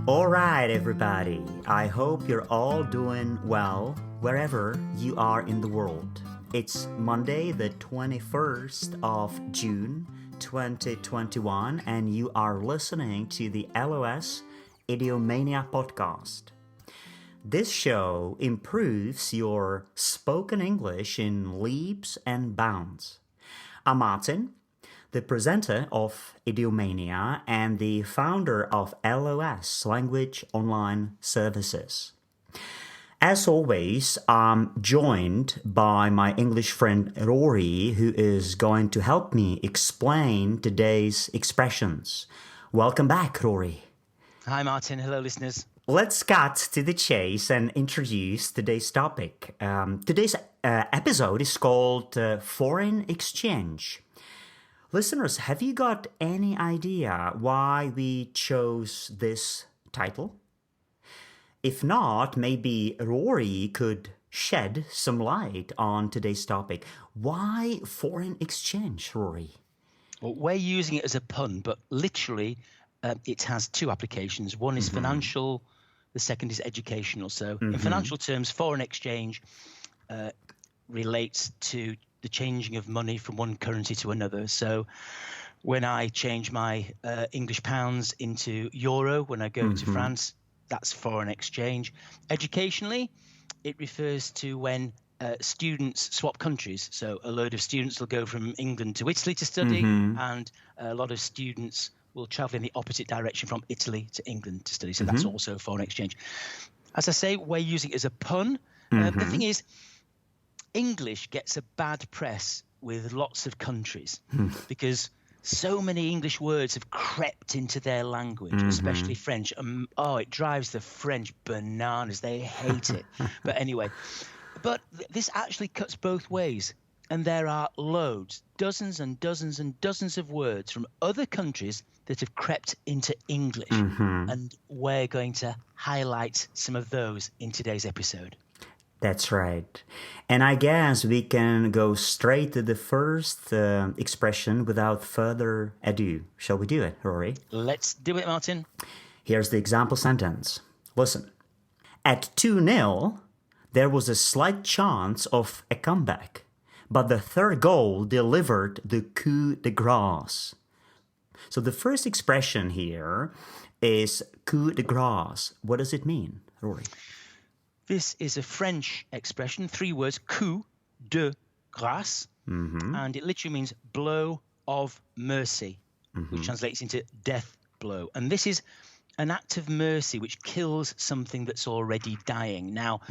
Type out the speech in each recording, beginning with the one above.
All right, everybody. I hope you're all doing well wherever you are in the world. It's Monday, the 21st of June, 2021, and you are listening to the LOS Idiomania podcast. This show improves your spoken English in leaps and bounds. I'm Martin, the presenter of Idiomania and the founder of LOS Language Online Services. As always, I'm joined by my English friend Rory, who is going to help me explain today's expressions. Welcome back, Rory. Hi, Martin. Hello, listeners. Let's cut to the chase and introduce today's topic. Today's episode is called Foreign Exchange. Listeners, have you got any idea why we chose this title? If not, maybe Rory could shed some light on today's topic. Why foreign exchange, Rory? Well, we're using it as a pun, but literally it has two applications. One is financial, the second is educational. So in financial terms, foreign exchange relates to the changing of money from one currency to another. So when I change my English pounds into euro, when I go to France, that's foreign exchange. Educationally, it refers to when students swap countries. So a load of students will go from England to Italy to study, and a lot of students will travel in the opposite direction from Italy to England to study. So that's also foreign exchange. As I say, we're using it as a pun. The thing is, English gets a bad press with lots of countries because so many English words have crept into their language, especially French. It drives the French bananas. They hate it. But anyway, this actually cuts both ways. And there are loads, dozens and dozens and dozens of words from other countries that have crept into English. And we're going to highlight some of those in today's episode. That's right. And I guess we can go straight to the first expression without further ado. Shall we do it, Rory? Let's do it, Martin. Here's the example sentence. Listen. At 2-0, there was a slight chance of a comeback, but the third goal delivered the coup de grace. So the first expression here is coup de grace. What does it mean, Rory? This is a French expression, 3 words, coup de grâce, and it literally means blow of mercy, which translates into death blow. And this is an act of mercy which kills something that's already dying. Now,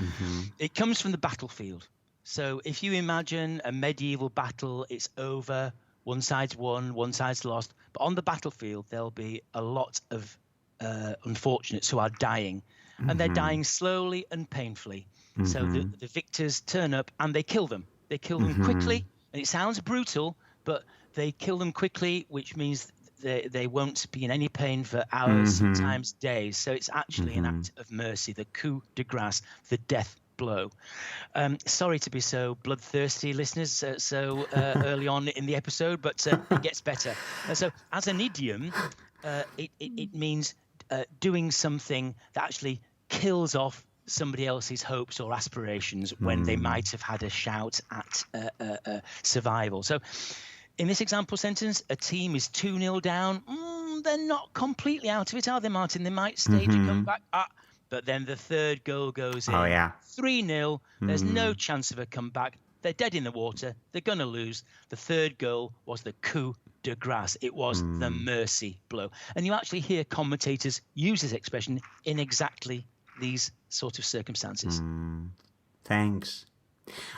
it comes from the battlefield. So if you imagine a medieval battle, it's over, one side's won, one side's lost. But on the battlefield, there'll be a lot of unfortunates who are dying. And they're dying slowly and painfully. So the victors turn up and they kill them. They kill them quickly. And it sounds brutal, but they kill them quickly, which means they won't be in any pain for hours, sometimes days. So it's actually an act of mercy, the coup de grace, the death blow. Sorry to be so bloodthirsty, listeners, so early on in the episode, but it gets better. So as an idiom, it means doing something that actually kills off somebody else's hopes or aspirations when they might have had a shout at survival. So in this example sentence, a team is 2-0 down. They're not completely out of it, are they, Martin? They might stage a comeback. But then the third goal goes in. 3-0. There's no chance of a comeback. They're dead in the water. They're going to lose. The third goal was the coup de grace. It was the mercy blow. And you actually hear commentators use this expression in exactly these sort of circumstances. Thanks.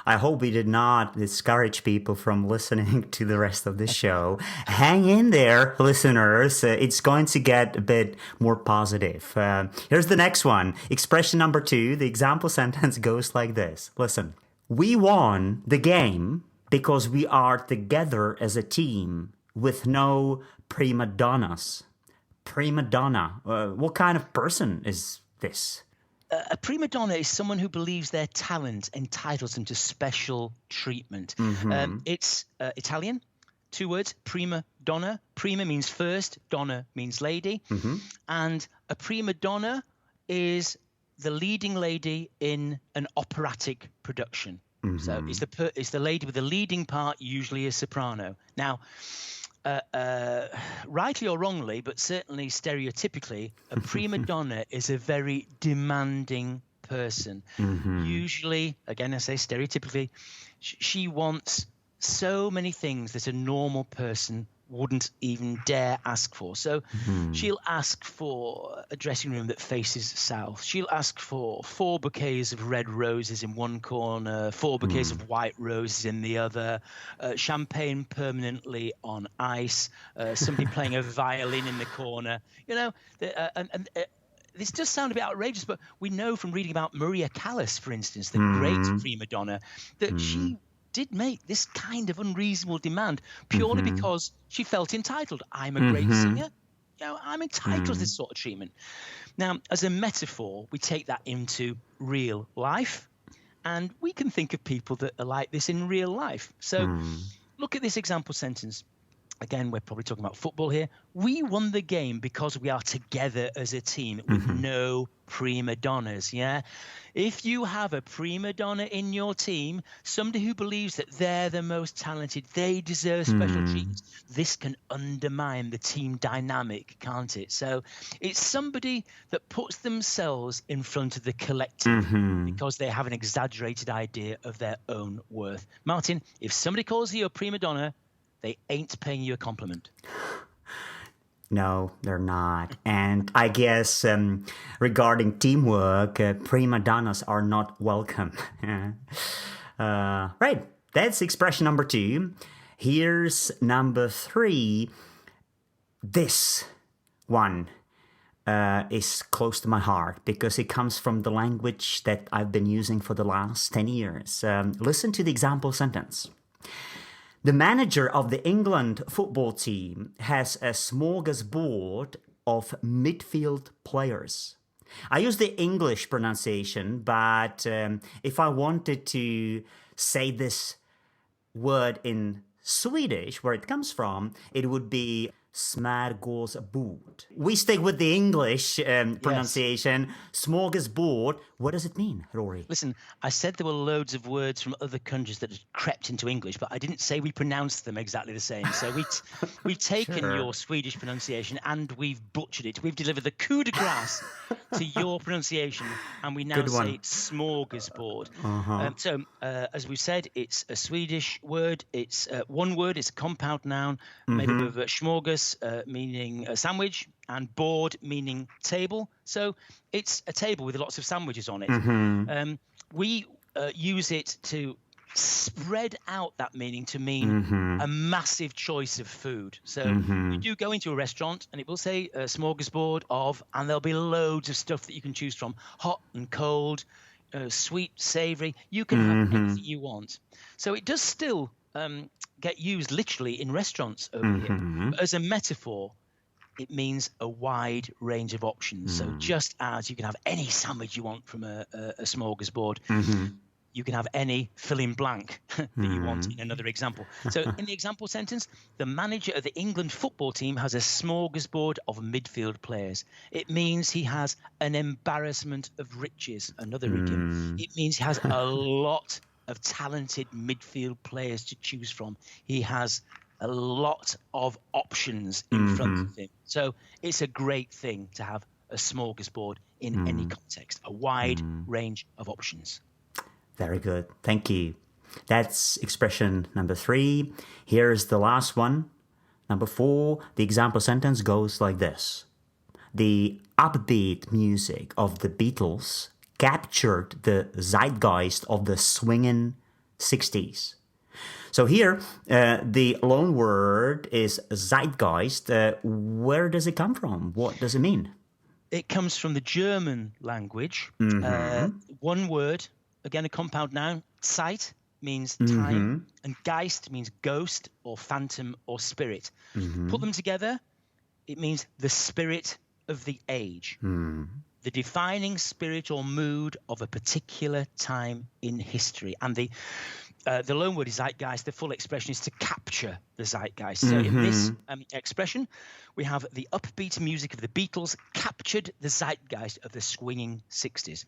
I hope we did not discourage people from listening to the rest of the show. Hang in there, listeners. It's going to get a bit more positive. Here's the next one. Expression number 2. The example sentence goes like this. Listen. We won the game because we are together as a team with no prima donnas. Prima donna. What kind of person is this? A prima donna is someone who believes their talent entitles them to special treatment. It's Italian 2 words, prima donna. Prima means first, donna means lady. And a prima donna is the leading lady in an operatic production. So it's the lady with the leading part, usually a soprano. Now, rightly or wrongly, but certainly stereotypically, a prima donna is a very demanding person. Usually, again, I say stereotypically, she wants so many things that a normal person wouldn't even dare ask for. So she'll ask for a dressing room that faces south. She'll ask for 4 bouquets of red roses in one corner, 4 bouquets of white roses in the other, champagne permanently on ice, somebody playing a violin in the corner. You know, this does sound a bit outrageous, but we know from reading about Maria Callas, for instance, the great prima donna, that she did make this kind of unreasonable demand purely because she felt entitled. I'm a great singer. You know, I'm entitled to this sort of treatment. Now, as a metaphor, we take that into real life, and we can think of people that are like this in real life. So look at this example sentence. Again, we're probably talking about football here. We won the game because we are together as a team with no prima donnas, yeah? If you have a prima donna in your team, somebody who believes that they're the most talented, they deserve special treatment, this can undermine the team dynamic, can't it? So it's somebody that puts themselves in front of the collective because they have an exaggerated idea of their own worth. Martin, if somebody calls you a prima donna, they ain't paying you a compliment. No, they're not. And I guess regarding teamwork, prima donnas are not welcome. Right, that's expression number 2. Here's number 3. This one is close to my heart because it comes from the language that I've been using for the last 10 years. Listen to the example sentence. The manager of the England football team has a smorgasbord of midfield players. I use the English pronunciation, but if I wanted to say this word in Swedish, where it comes from, it would be smörgåsbord. We stick with the English pronunciation. Yes. Smorgasbord. What does it mean, Rory? Listen, I said there were loads of words from other countries that had crept into English, but I didn't say we pronounced them exactly the same. So we've taken your Swedish pronunciation and we've butchered it. We've delivered the coup de grace to your pronunciation, and we now say smorgasbord. So as we said, it's a Swedish word. It's one word. It's a compound noun made up of smorgas, meaning a sandwich, and board meaning table. So it's a table with lots of sandwiches on it. We use it to spread out that meaning to mean a massive choice of food. So you do go into a restaurant and it will say a smorgasbord of, and there'll be loads of stuff that you can choose from, hot and cold, sweet, savory. You can have anything you want. So it does still get used literally in restaurants over here. But as a metaphor, it means a wide range of options. So just as you can have any sandwich you want from a smorgasbord, you can have any fill-in blank that you want in another example. So in the example sentence, the manager of the England football team has a smorgasbord of midfield players. It means he has an embarrassment of riches, another idiom. It means he has a lot of talented midfield players to choose from. He has a lot of options in front of him. So it's a great thing to have a smorgasbord in any context, a wide range of options. Very good. Thank you. That's expression number 3. Here's the last one. Number 4, the example sentence goes like this. The upbeat music of the Beatles captured the zeitgeist of the swinging 60s. So here, the loan word is zeitgeist. Where does it come from? What does it mean? It comes from the German language. One word, again, a compound noun. Zeit means time, and Geist means ghost or phantom or spirit. Put them together, it means the spirit of the age. The defining spirit or mood of a particular time in history. And the the loan word is zeitgeist. The full expression is to capture the zeitgeist. So in this expression, we have the upbeat music of the Beatles captured the zeitgeist of the swinging 60s.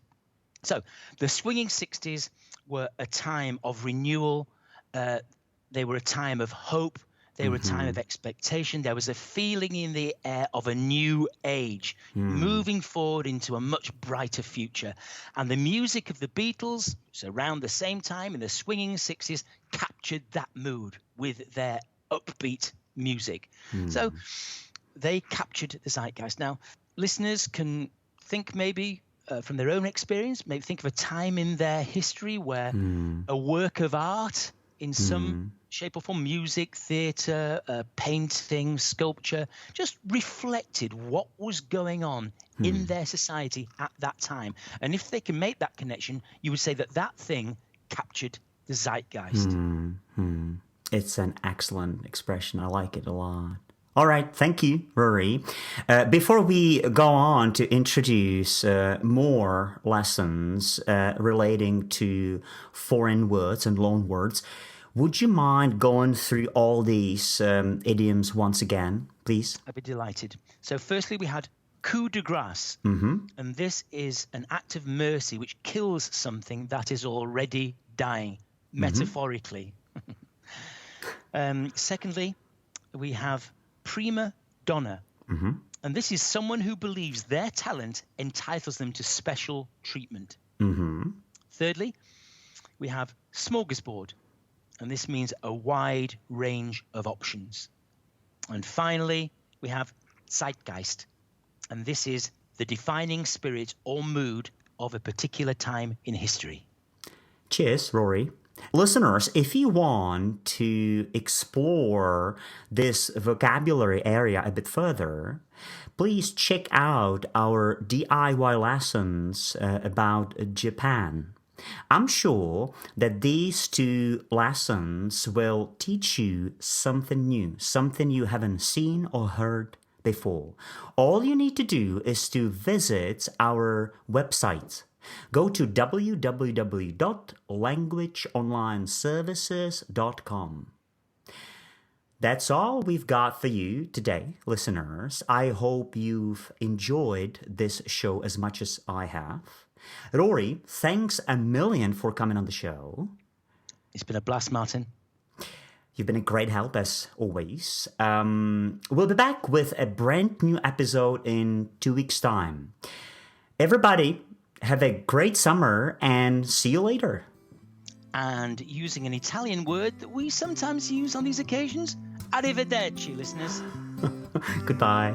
So the swinging 60s were a time of renewal. They were a time of hope. They were a time of expectation. There was a feeling in the air of a new age, moving forward into a much brighter future. And the music of the Beatles, it's around the same time in the swinging 60s, captured that mood with their upbeat music. So they captured the zeitgeist. Now, listeners can think maybe from their own experience, maybe think of a time in their history where a work of art in some shape or form, music, theatre, painting, sculpture, just reflected what was going on in their society at that time. And if they can make that connection, you would say that that thing captured the zeitgeist. It's an excellent expression. I like it a lot. All right. Thank you, Rory. Before we go on to introduce more lessons relating to foreign words and loan words, would you mind going through all these idioms once again, please? I'd be delighted. So firstly, we had coup de grace. And this is an act of mercy which kills something that is already dying, metaphorically. Secondly, we have prima donna. And this is someone who believes their talent entitles them to special treatment. Thirdly, we have smorgasbord. And this means a wide range of options. And finally, we have zeitgeist. And this is the defining spirit or mood of a particular time in history. Cheers, Rory. Listeners, if you want to explore this vocabulary area a bit further, please check out our DIY lessons about Japan. I'm sure that these 2 lessons will teach you something new, something you haven't seen or heard before. All you need to do is to visit our website. Go to www.languageonlineservices.com. That's all we've got for you today, listeners. I hope you've enjoyed this show as much as I have. Rory, thanks a million for coming on the show. It's been a blast, Martin. You've been a great help, as always. We'll be back with a brand new episode in 2 weeks' time. Everybody, have a great summer and see you later. And using an Italian word that we sometimes use on these occasions, arrivederci, listeners. Goodbye.